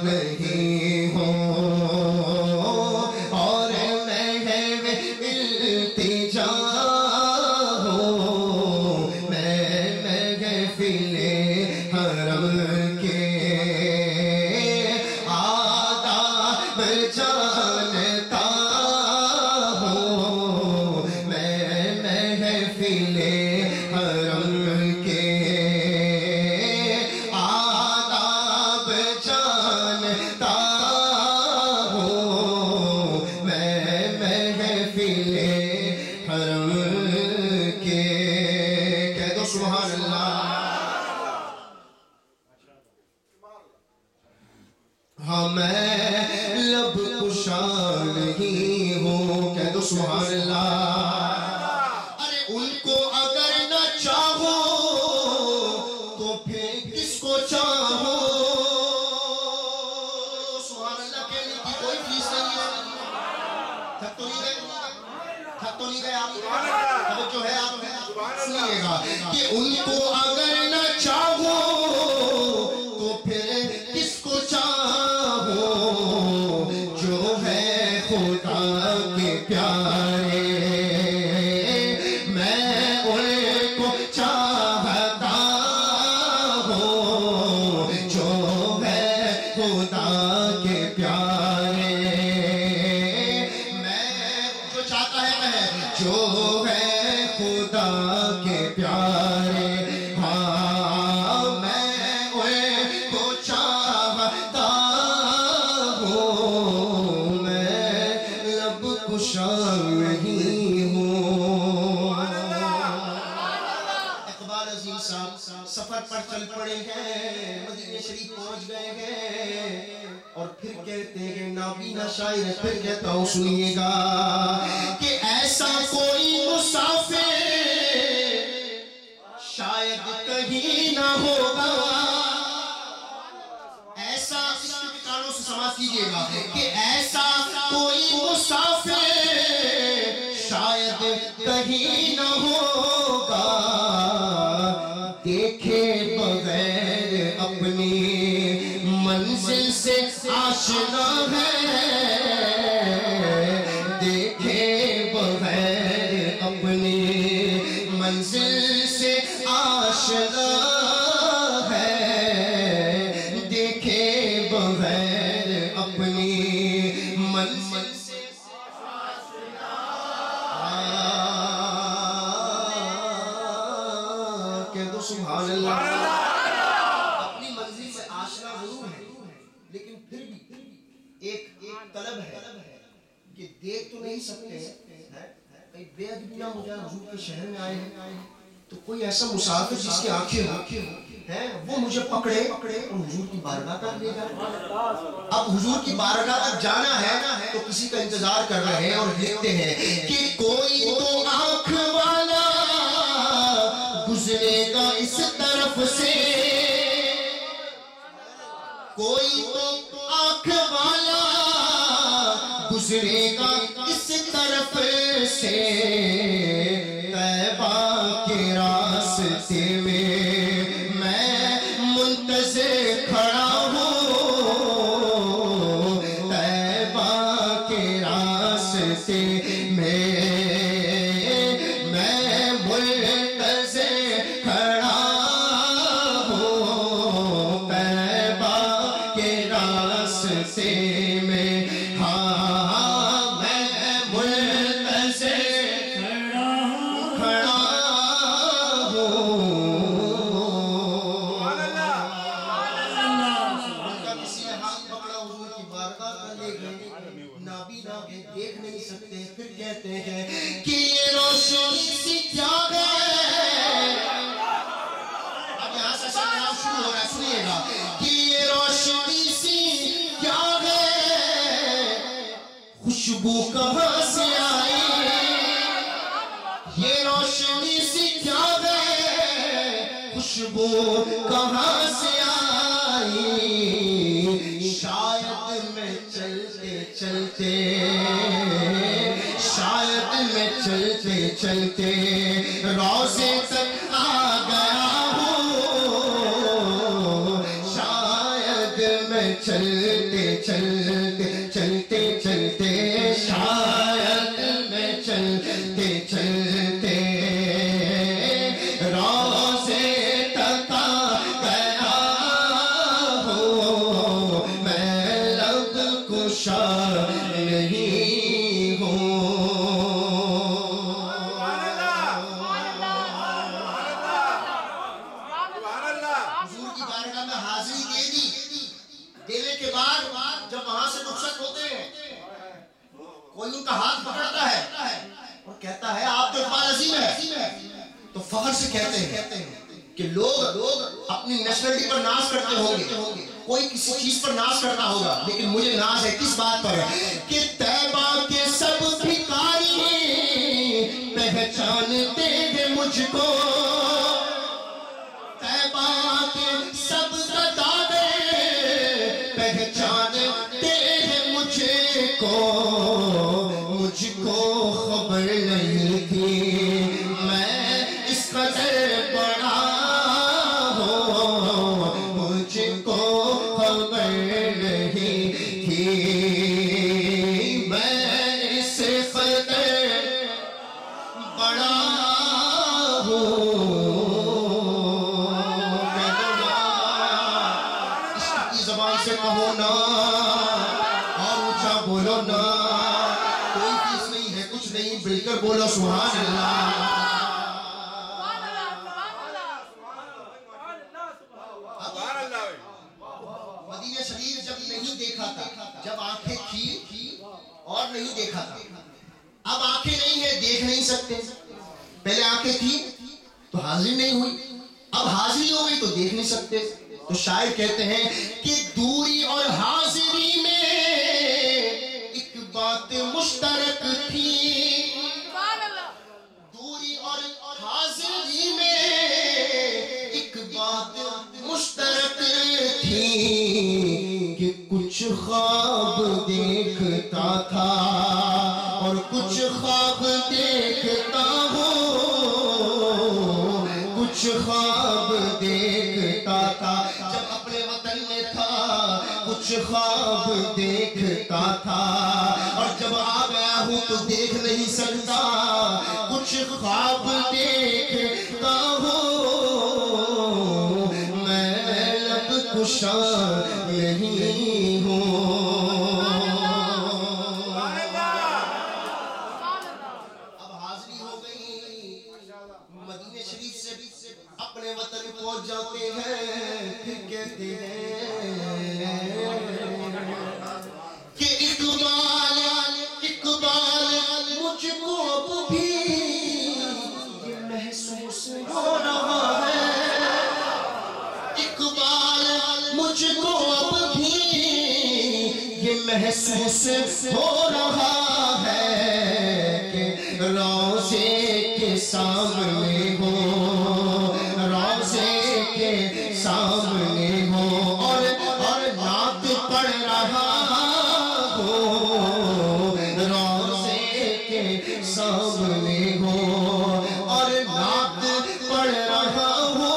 نہیں ہوں اور محو التجا ہوں میں محفل حرم کے آداب جانتا ہوں میں محفل حرم کے آداب جانتا ہوں میں محفل حرم کے کہہ دو سبحان اللہ ہاں میں لب کشا نہیں ہوں کہہ دو سبحان اللہ ارے ان کو اگر نہ چاہو تو پھر کس کو چاہو سبحان اللہ کہنے کی کوئی فیس نہیں ہے تھک تو نہیں گئے آپ جو ہے آپ سنیے گا کہ ان کو اگر نہ چاہو تو پھر کس کو چاہو جو ہے خدا کے پیارے میں ان کو چاہتا ہوں جو ہے خدا کے پیارے میں جو چاہتا ہے جو ہے خدا کے پیارے ہاں میں ان کو چاہتا ہوں میں لب کشا نہیں ہوں اقبال عظیم صاحب سفر پر چل پڑے ہیں مدینہ شریف پہنچ گئے ہیں اور پھر کہتے ہیں نابینا شاعر ہے پھر کہتا ہوں سنیے گا کہ ایسا کوئی مسافر شاید کہیں نہ ہوگا ایسا اس کے کانوں سے سماعت کیجئے گا کہ ایسا کوئی مسافر شاید کہیں نہ ہوگا دیکھے بغیر اپنی منزل سے آشنا ہے دیکھے بغیر اپنی منزل سے آشنا ہے دیکھے بغیر اپنی منزل سے آشنا کہہ دو سبحان اللہ اپنی منزل سے آشنا ضرور ہے لیکن پھر بھی ایک طلب ہے کہ دیکھ تو نہیں سکتے کئی بے ادبیاں ہو جائے حضور کے شہر میں آئے ہیں تو کوئی ایسا مسافر جس کی آنکھیں ہیں وہ مجھے پکڑے اور حضور کی بارگاہ تک لے جائے اب حضور کی بارگاہ تک جانا ہے تو کسی کا انتظار کر رہے ہیں اور لکھتے ہیں کہ کوئی تو آنکھ والا گزرے گا اس طرف سے کوئی تو آنکھ والا گزرے گا اس طرف سے طیبہ کے راستے میں منتظر کھڑا ہوں طیبہ کے راستے میں منتظر کھڑا ہوں طیبہ کے راستے میں ہاں میں منتظر کھڑا ہوں کسی نے ہاتھ پکڑا حضور کی بارگاہ کا لے گئے نابینا ہے دیکھ نہیں سکتے پھر کہتے ہیں کہ یہ روشنی سی کیا ہے اب یہاں سے شروع ہو رہا ہے سنیے گا کہ یہ روشنی سی کیا ہے خوشبو کہاں سے آئی یہ روشنی سی کیا ہے خوشبو کہاں سے آئی شاید میں چلتے چلتے شاید میں چلتے چلتے روضے تک آ گیا ہوں شاید میں چل چلتے چلتے چلتے چلتے شاید میں چلتے چلتے روزے تک آ گیا ہوں میں لب کشا نہیں ہوں حضور کی بارگاہ میں حاضری دے دی دینے کے بعد جب وہاں سے رخصت ہوتے ہیں کوئی ان کا ہاتھ پکڑتا ہے اور کہتا ہے آپ تو اقبال عظیم ہے تو فخر سے کہتے ہیں کہ لوگ اپنی نیشنلٹی پر ناز کرتے ہوں گے کوئی کسی چیز پر ناز کرتا ہوگا لیکن مجھے ناز ہے کس بات پر کہ طیبہ کے سب بھکاری پہچانتے ہیں مجھ کو طیبہ کے سب زدادے پہچانتے ہیں مجھ کو خبر نہیں تھی میں اس قدر بڑا ہوں مجھ کو خبر نہیں تھی میں اس قدر بڑا ہوں زبان سے کہو نا اور اونچا بولو نا کوئی چیز نہیں ہے کچھ نہیں مل کر بولو سبحان اللہ مدینہ شریف جب نہیں دیکھا تھا جب آنکھیں تھی اور نہیں دیکھا تھا اب آنکھیں نہیں ہے دیکھ نہیں سکتے پہلے آنکھیں تھی تو حاضری نہیں ہوئی اب حاضری ہو گئی تو دیکھ نہیں سکتے تو شاعر کہتے ہیں کہ دوری اور حاضری میں ایک بات مشترک تھی دوری اور حاضری میں ایک بات مشترک تھی کہ کچھ خواب دیکھتا تھا اور کچھ خواب دیکھتا ہوں کچھ خواب دیکھتا تھا جب اپنے وطن میں تھا کچھ خواب دیکھتا تھا اور جب آ گیا ہوں تو دیکھ نہیں سکتا کچھ خواب دیکھتا ہوں میں لب کشا نہیں ہوں اب حاضری ہو گئی مدینہ شریف سے اپنے وطن پہنچ جاتے ہیں پھر کہتے ہیں کہ اقبال مجھ کو اب بھی یہ محسوس ہو رہا ہے اقبال مجھ کو اب بھی یہ محسوس ہو رہا ہے کہ روزے کے سامنے ہو روزے کے سامنے ہو اور نعت پڑھ رہا ہو روزے کے سامنے ہو اور نعت پڑھ رہا ہو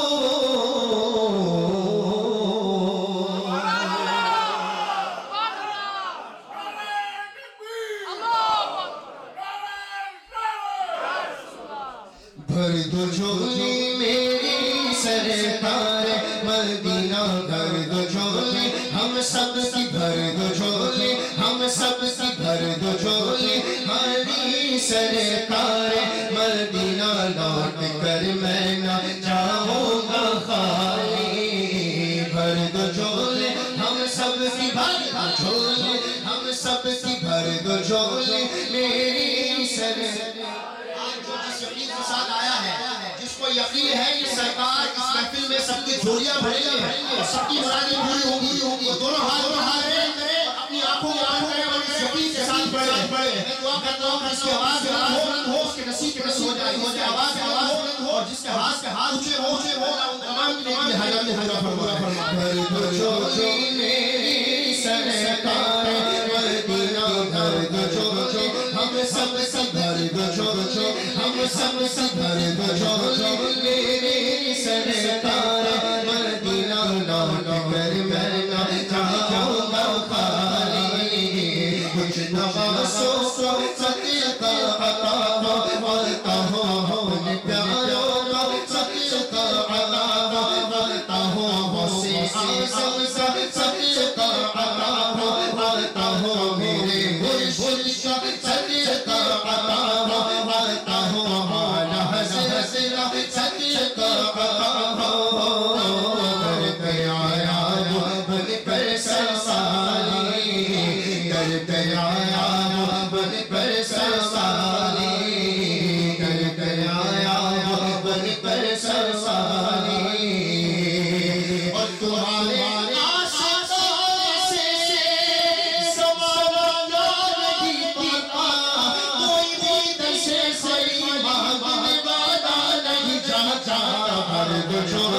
بھر دو جھولی میری سرکار مدینہ بھر دو جھولی ہم سب کی بھر دو جھولی ہم سب کی بھر دو جھولی ہماری سرکار مدینہ لوٹ کر میں نہ جاؤں گا خالی بھر دو جھولی ہم سب کی بھر دو جھولی ہم سب کی بھر دو جھولی میری سرکار ساتھ آیا ہے جس کو یقین ہے کہ سرکار اس محفل میں سب کی جھولیاں بھریں گے اور سب کی مرادیں پوری ہوں گی دونوں ہاتھ کریں اپنی آنکھوں میں آنکھ کریں اور اس یقین کے ساتھ پڑھیں میں دعا کرتا ہوں کہ اس کی آواز بلند ہو اس کے نصیب کے نصیب ہو جائے اس کی آواز بلند ہو اور جس کے ہاتھ اونچے ہو تمام کی حاجت میں حاضر فرما بھر دو جھولی میری سرکار مدینہ بھر دو جھولی ہم سب بھر دو جھولی ہم سب بھر دو جھولی میری سرکار مدینہ لوٹ کر میں نہ جاؤں گا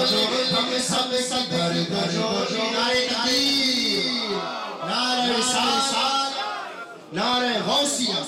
ہم سب کا در جو نعرہ تکبیر، نعرہ رسالت، نعرہ غوثیہ،